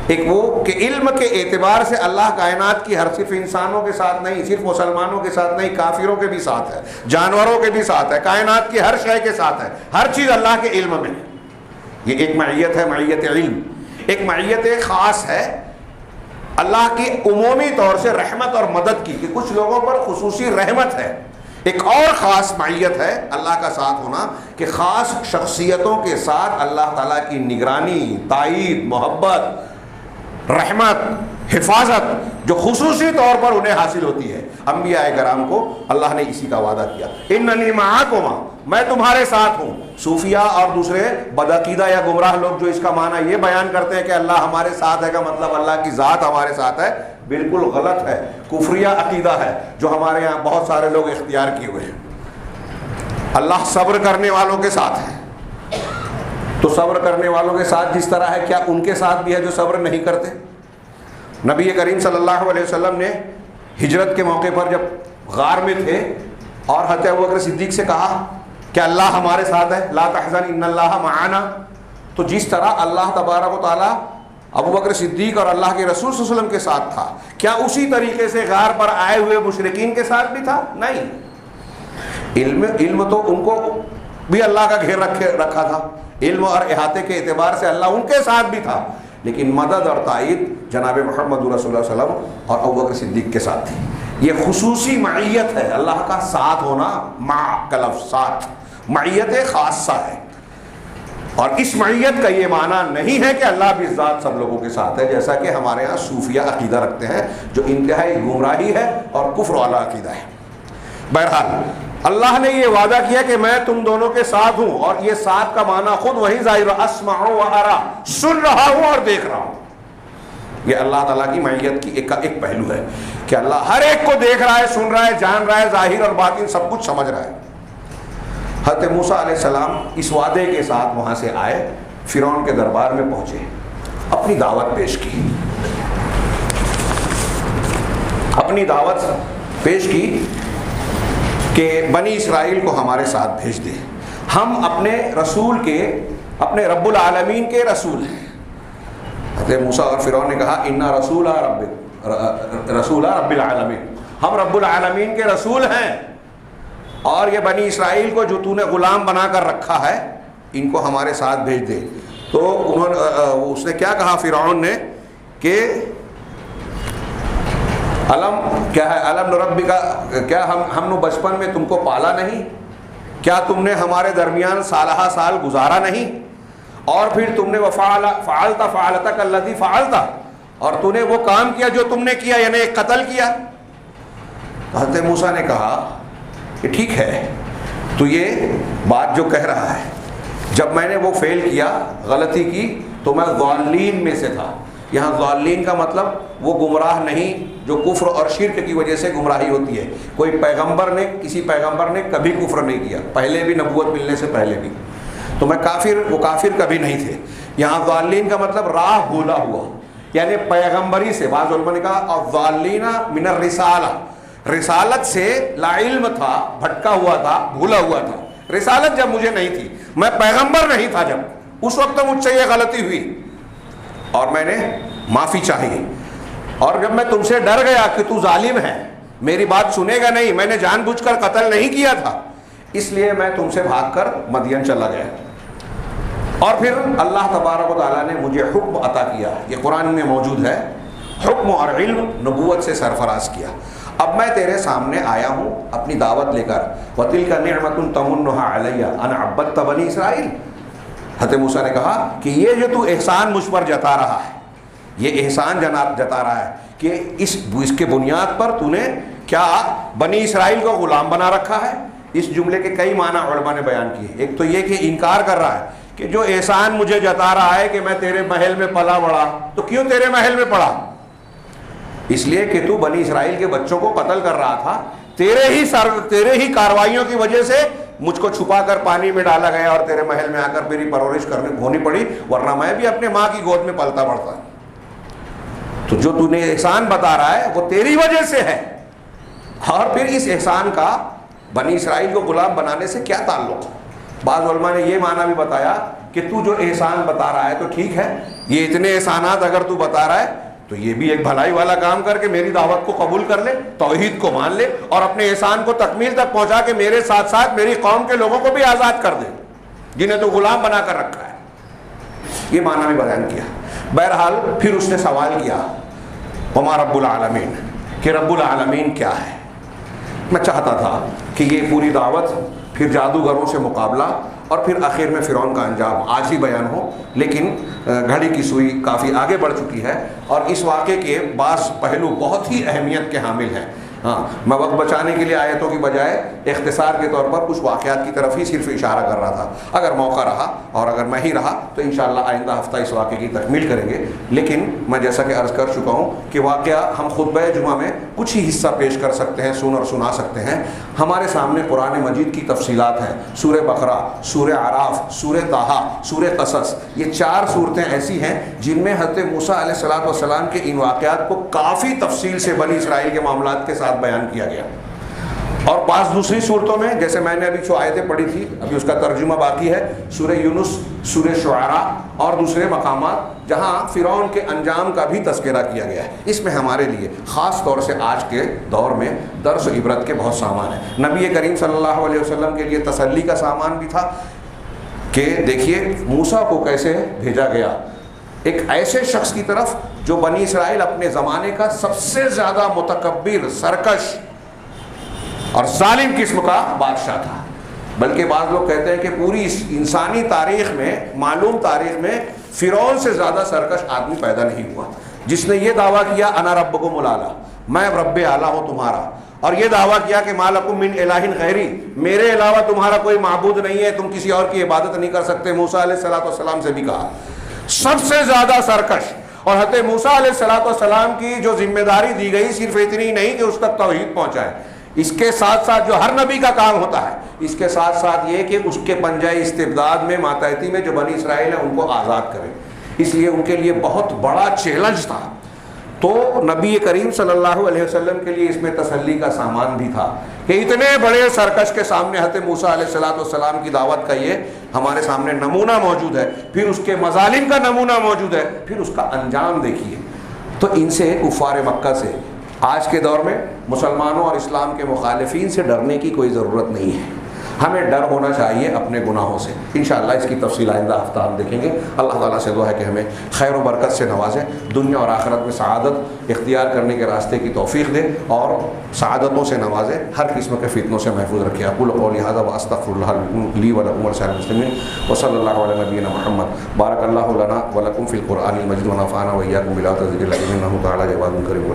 ایک وہ کہ علم کے اعتبار سے اللہ کائنات کی ہر، صرف انسانوں کے ساتھ نہیں، صرف مسلمانوں کے ساتھ نہیں، کافروں کے بھی ساتھ ہے، جانوروں کے بھی ساتھ ہے، کائنات کی ہر شے کے ساتھ ہے، ہر چیز اللہ کے علم میں ہے۔ یہ ایک معیت ہے، معیت علم۔ ایک معیت خاص ہے اللہ کی عمومی طور سے رحمت اور مدد کی، کہ کچھ لوگوں پر خصوصی رحمت ہے۔ ایک اور خاص معیت ہے اللہ کا ساتھ ہونا، کہ خاص شخصیتوں کے ساتھ اللہ تعالیٰ کی نگرانی، تائید، محبت، رحمت، حفاظت جو خصوصی طور پر انہیں حاصل ہوتی ہے۔ انبیاء کرام کو اللہ نے اسی کا وعدہ کیا، اننی معکما، میں تمہارے ساتھ ہوں۔ صوفیہ اور دوسرے بدعقیدہ یا گمراہ لوگ جو اس کا معنی یہ بیان کرتے ہیں کہ اللہ ہمارے ساتھ ہے کا مطلب اللہ کی ذات ہمارے ساتھ ہے، بالکل غلط ہے، کفریہ عقیدہ ہے جو ہمارے یہاں بہت سارے لوگ اختیار کیے ہوئے ہیں۔ اللہ صبر کرنے والوں کے ساتھ ہے، تو صبر کرنے والوں کے ساتھ جس طرح ہے، کیا ان کے ساتھ بھی ہے جو صبر نہیں کرتے؟ نبی کریم صلی اللہ علیہ وسلم نے ہجرت کے موقع پر جب غار میں تھے اور حضرت ابوبکر صدیق سے کہا کہ اللہ ہمارے ساتھ ہے، لا تحزن ان اللہ معنا، تو جس طرح اللہ تبارک و تعالیٰ ابوبکر صدیق اور اللہ کے رسول صلی اللہ علیہ وسلم کے ساتھ تھا، کیا اسی طریقے سے غار پر آئے ہوئے مشرکین کے ساتھ بھی تھا؟ نہیں۔ علم تو ان کو بھی اللہ کا گھیر رکھا تھا، علم اور احاطے کے اعتبار سے اللہ ان کے ساتھ بھی تھا، لیکن مدد اور تائید جناب محمد رسول اللہ صلی اللہ علیہ وسلم اور ابوبکر صدیق کے ساتھ تھی۔ یہ خصوصی معیت ہے، اللہ کا ساتھ ہونا، مع کا لفظ ساتھ، معیت خاصہ ہے۔ اور اس معیت کا یہ معنی نہیں ہے کہ اللہ بھی ذات سب لوگوں کے ساتھ ہے، جیسا کہ ہمارے یہاں صوفیہ عقیدہ رکھتے ہیں جو انتہائی گمراہی ہے اور کفر والا عقیدہ ہے۔ بہرحال اللہ نے یہ وعدہ کیا کہ میں تم دونوں کے ساتھ ہوں، اور یہ ساتھ کا معنی خود وہی ظاہر اسمع و ارا، سن رہا ہوں اور دیکھ رہا ہوں۔ یہ اللہ تعالیٰ کی معیت کی ایک پہلو ہے کہ اللہ ہر ایک کو دیکھ رہا ہے، سن رہا ہے، جان رہا ہے، ظاہر اور باطن سب کچھ سمجھ رہا ہے۔ حضرت موسیٰ علیہ السلام اس وعدے کے ساتھ وہاں سے آئے، فرعون کے دربار میں پہنچے، اپنی دعوت پیش کی، اپنی دعوت پیش کی کہ بنی اسرائیل کو ہمارے ساتھ بھیج دے، ہم اپنے رسول کے، اپنے رب العالمین کے رسول ہیں۔ حضرت موسیٰ اور فرعون نے کہا انا رسول رب العالمین، ہم رب العالمین کے رسول ہیں، اور یہ بنی اسرائیل کو جو تو نے غلام بنا کر رکھا ہے ان کو ہمارے ساتھ بھیج دے۔ تو اس نے کیا کہا فرعون نے کہ کیا ہے علم نربک، کیا ہم نے بچپن میں تم کو پالا نہیں؟ کیا تم نے ہمارے درمیان سالہ سال گزارا نہیں؟ اور پھر تم نے فعلت فعلتک الذی فعلت، اور تو نے وہ کام کیا جو تم نے کیا، یعنی قتل کیا۔ حضرت موسیٰ نے کہا کہ ٹھیک ہے، تو یہ بات جو کہہ رہا ہے، جب میں نے وہ فعل کیا، غلطی کی، تو میں ضالین میں سے تھا۔ یہاں ضالین کا مطلب وہ گمراہ نہیں جو کفر اور شرک کی وجہ سے گمراہی ہوتی ہے۔ کوئی پیغمبر نے، کسی پیغمبر نے کبھی کفر نہیں کیا، پہلے بھی نبوت ملنے سے پہلے بھی، تو میں وہ کافر کبھی نہیں تھے۔ یہاں ضالین کا مطلب راہ بھولا ہوا، یعنی پیغمبری سے، بعض علماء نے کہا الضالین من الرسالہ، رسالت سے لا علم تھا، بھٹکا ہوا تھا، بھولا ہوا تھا۔ رسالت جب مجھے نہیں تھی، میں پیغمبر نہیں تھا، جب اس وقت مجھ سے یہ غلطی ہوئی اور میں نے معافی چاہی، اور جب میں تم سے ڈر گیا کہ تو ظالم ہے، میری بات سنے گا نہیں، میں نے جان بوجھ کر قتل نہیں کیا تھا، اس لیے میں تم سے بھاگ کر مدین چلا گیا۔ اور پھر اللہ تبارک و تعالیٰ نے مجھے حکم عطا کیا، یہ قرآن میں موجود ہے، حکم اور علم نبوت سے سرفراز کیا۔ اب میں تیرے سامنے آیا ہوں اپنی دعوت لے کر، وَتِلْكَ نِعْمَةٌ تَمُنُّهَا عَلَيَّ أَنْ عَبَّدْتَ بَنِي اسرائیل۔ حضرت موسیٰ نے کہا کہ یہ جو تو احسان مجھ پر جتا رہا ہے، یہ احسان جتا رہا ہے کہ اس کے بنیاد پر تو نے کیا بنی اسرائیل کو غلام بنا رکھا ہے۔ اس جملے کے کئی معنی علماء نے بیان کیے۔ ایک تو یہ کہ انکار کر رہا ہے کہ جو احسان مجھے جتا رہا ہے کہ میں تیرے محل میں پلا بڑھا، تو کیوں تیرے محل میں پڑا؟ اس لیے کہ تو بنی اسرائیل کے بچوں کو قتل کر رہا تھا، تیرے ہی کارروائیوں کی وجہ سے مجھ کو چھپا کر پانی میں ڈالا گیا اور تیرے محل میں آ کر میری پرورش ہونی پڑی، ورنہ میں بھی اپنے ماں کی گود میں پلتا بڑھتا۔ تو جو تو نے احسان بتا رہا ہے وہ تیری وجہ سے ہے۔ اور پھر اس احسان کا بنی اسرائیل کو غلام بنانے سے کیا تعلق؟ بعض علماء نے یہ معنی بھی بتایا کہ تو جو احسان بتا رہا ہے تو ٹھیک ہے، یہ اتنے احسانات اگر تو بتا رہا ہے تو یہ بھی ایک بھلائی والا کام کر کے میری دعوت کو قبول کر لے، توحید کو مان لے، اور اپنے احسان کو تکمیل تک پہنچا کے میرے ساتھ ساتھ میری قوم کے لوگوں کو بھی آزاد کر دے جنہیں تو غلام بنا کر رکھا ہے۔ یہ معنی بھی بیان کیا۔ بہرحال پھر اس نے سوال کیا وما رب العالمین، کہ رب العالمین کیا ہے؟ میں چاہتا تھا کہ یہ پوری دعوت، پھر جادوگروں سے مقابلہ، اور پھر آخر میں فرعون کا انجام آج ہی بیان ہو، لیکن گھڑی کی سوئی کافی آگے بڑھ چکی ہے اور اس واقعے کے بعض پہلو بہت ہی اہمیت کے حامل ہیں۔ ہاں، میں وقت بچانے کے لیے آیتوں کی بجائے اختصار کے طور پر کچھ واقعات کی طرف ہی صرف اشارہ کر رہا تھا۔ اگر موقع رہا اور اگر میں ہی رہا تو انشاءاللہ آئندہ ہفتہ اس واقعے کی تکمیل کریں گے، لیکن میں جیسا کہ عرض کر چکا ہوں کہ واقعہ ہم خطبہ جمعہ میں کچھ ہی حصہ پیش کر سکتے ہیں، سن اور سنا سکتے ہیں۔ ہمارے سامنے قرآن مجید کی تفصیلات ہیں، سورہ بقرہ، سورہ اعراف، سورہ طٰہٰ، سورہ قصص، یہ 4 صورتیں ایسی ہیں جن میں حضرت موسیٰ علیہ السلام کے ان واقعات کو کافی تفصیل سے بنی اسرائیل کے معاملات کے ساتھ بیان کیا گیا۔ اور بعض دوسری صورتوں میں، جیسے میں نے ابھی جو آیتیں پڑھی تھی، ابھی اس کا ترجمہ باقی ہے، سورہ یونس، سورہ شعراء اور دوسرے مقامات، جہاں فرعون کے انجام کا بھی تذکرہ کیا گیا ہے۔ اس میں ہمارے لیے خاص طور سے آج کے دور میں درس و عبرت کے بہت سامان ہیں۔ نبی کریم صلی اللہ علیہ وسلم کے لیے تسلی کا سامان بھی تھا کہ دیکھیے موسیٰ کو کیسے بھیجا گیا، ایک ایسے شخص کی طرف جو بنی اسرائیل اپنے زمانے کا سب سے زیادہ متکبر، سرکش اور ظالم قسم کا بادشاہ تھا۔ بلکہ بعض لوگ کہتے ہیں کہ پوری انسانی تاریخ میں، معلوم تاریخ میں، فرعون سے زیادہ سرکش آدمی پیدا نہیں ہوا، جس نے یہ دعویٰ کیا انا ربکم الاعلیٰ، میں رب اعلیٰ ہوں تمہارا، اور یہ دعویٰ کیا کہ ما لکم من الہ غیری، میرے علاوہ تمہارا کوئی معبود نہیں ہے، تم کسی اور کی عبادت نہیں کر سکتے۔ موسیٰ علیہ السلام سے بھی کہا۔ سب سے زیادہ سرکش، اور حضرت موسیٰ علیہ السلام کی جو ذمہ داری دی گئی صرف اتنی نہیں کہ اس تک توحید پہنچائے، اس کے ساتھ ساتھ جو ہر نبی کا کام ہوتا ہے، اس کے ساتھ ساتھ یہ کہ اس کے پنجۂ استبداد میں، ماتحتی میں جو بنی اسرائیل ہیں ان کو آزاد کرے۔ اس لیے ان کے لیے بہت بڑا چیلنج تھا۔ تو نبی کریم صلی اللہ علیہ وسلم کے لیے اس میں تسلی کا سامان بھی تھا کہ اتنے بڑے سرکش کے سامنے حضرت موسیٰ علیہ السلام کی دعوت کا یہ ہمارے سامنے نمونہ موجود ہے، پھر اس کے مظالم کا نمونہ موجود ہے، پھر اس کا انجام دیکھیے۔ تو ان سے، کفار مکہ سے، آج کے دور میں مسلمانوں اور اسلام کے مخالفین سے ڈرنے کی کوئی ضرورت نہیں ہے۔ ہمیں ڈر ہونا چاہیے اپنے گناہوں سے۔ انشاءاللہ اس کی تفصیل آئندہ ہفتہ ہم دیکھیں گے۔ اللہ تعالیٰ سے دعا ہے کہ ہمیں خیر و برکت سے نوازے، دنیا اور آخرت میں سعادت اختیار کرنے کے راستے کی توفیق دے، اور سعادتوں سے نوازے، ہر قسم کے فتنوں سے محفوظ رکھے۔ اقول قولی ھذا واستغفر اللہ لی ولکم ولسائر المسلمین، وصلی اللہ علی نبینا محمد۔ بارک اللہ لنا ولکم فی القرآن المجید ونفعنا وإیاکم بالآیات والذکر الحکیم، انہ تعالی جواد کریم۔